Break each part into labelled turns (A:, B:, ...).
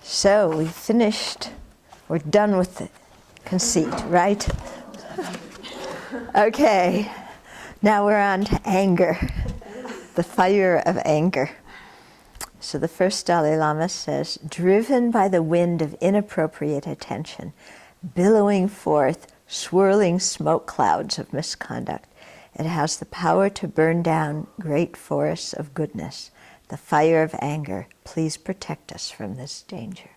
A: So we finished, we're done with the conceit, right? Okay, now we're on to anger, the fire of anger. So the first Dalai Lama says, driven by the wind of inappropriate attention, billowing forth swirling smoke clouds of misconduct, it has the power to burn down great forests of goodness. The fire of anger, please protect us from this danger.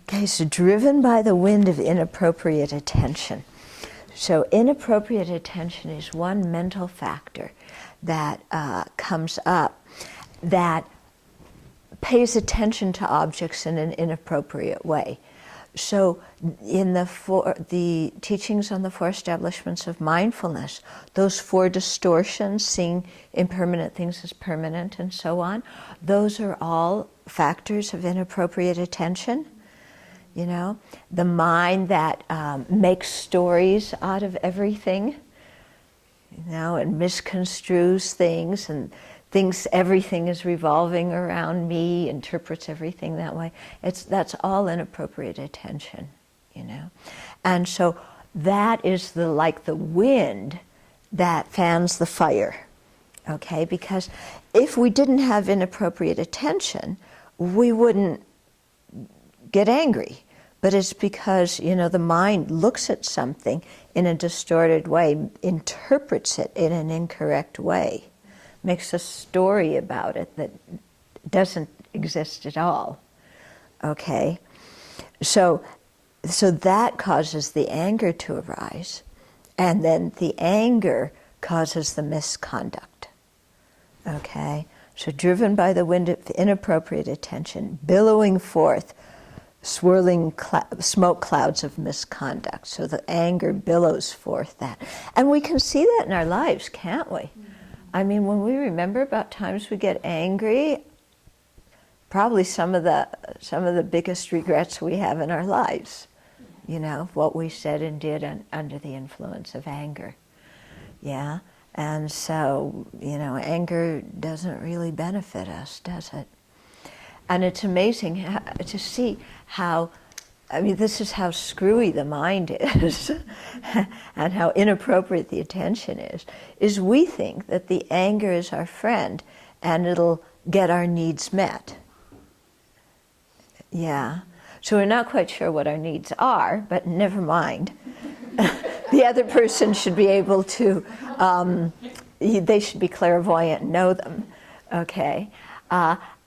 A: Okay, so driven by the wind of inappropriate attention. So inappropriate attention is one mental factor that comes up that pays attention to objects in an inappropriate way. So in the teachings on the 4 establishments of mindfulness, those 4 distortions, seeing impermanent things as permanent and so on, those are all factors of inappropriate attention. You know, the mind that makes stories out of everything, you know, and misconstrues things and thinks everything is revolving around me, interprets everything that way. That's all inappropriate attention, you know. And so that is like the wind that fans the fire, okay? Because if we didn't have inappropriate attention, we wouldn't get angry. But it's because, you know, the mind looks at something in a distorted way, interprets it in an incorrect way, makes a story about it that doesn't exist at all, okay? So that causes the anger to arise, and then the anger causes the misconduct, okay? So driven by the wind of inappropriate attention, billowing forth swirling smoke clouds of misconduct. So the anger billows forth that. And we can see that in our lives, can't we? I mean, when we remember about times we get angry, probably some of the biggest regrets we have in our lives, you know, what we said and did under the influence of anger. Yeah? And so, you know, anger doesn't really benefit us, does it? And it's amazing to see how, I mean, this is how screwy the mind is and how inappropriate the attention is we think that the anger is our friend and it'll get our needs met. Yeah. So we're not quite sure what our needs are, but never mind. The other person should be able to, they should be clairvoyant and know them, okay?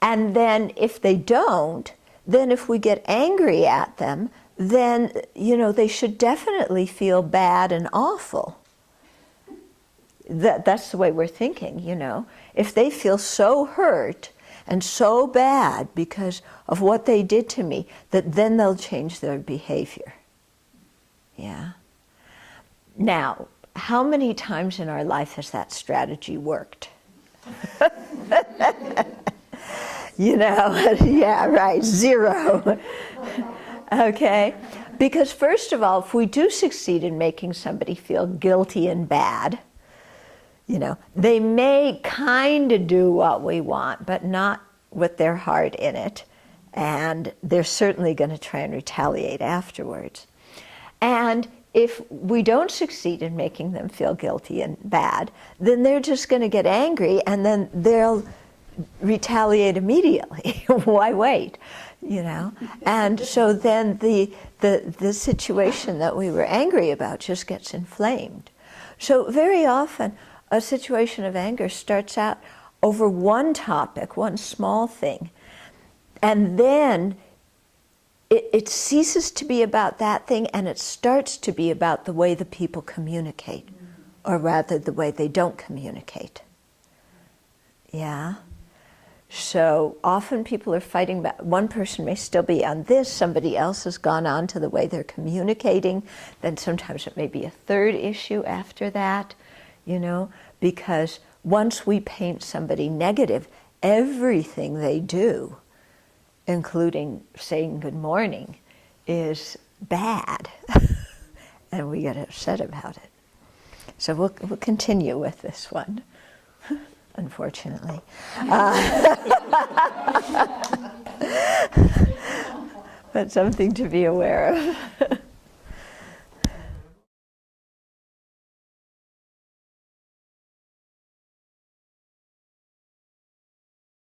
A: And then if they don't, then if we get angry at them, then, you know, they should definitely feel bad and awful. That's the way we're thinking, you know. If they feel so hurt and so bad because of what they did to me, that then they'll change their behavior. Yeah. Now, how many times in our life has that strategy worked? You know, yeah, right, 0. Okay? Because first of all, if we do succeed in making somebody feel guilty and bad, you know, they may kind of do what we want, but not with their heart in it. And they're certainly going to try and retaliate afterwards. And if we don't succeed in making them feel guilty and bad, then they're just going to get angry and then they'll retaliate immediately. Why wait? You know? And so then the situation that we were angry about just gets inflamed. So very often a situation of anger starts out over one topic, one small thing, and then it ceases to be about that thing and it starts to be about the way the people communicate, or rather the way they don't communicate. Yeah? So often people are fighting about, one person may still be on this, somebody else has gone on to the way they're communicating, then sometimes it may be a third issue after that, you know, because once we paint somebody negative, everything they do, including saying good morning, is bad. And we get upset about it. So we'll continue with this one. Unfortunately. That's something to be aware of.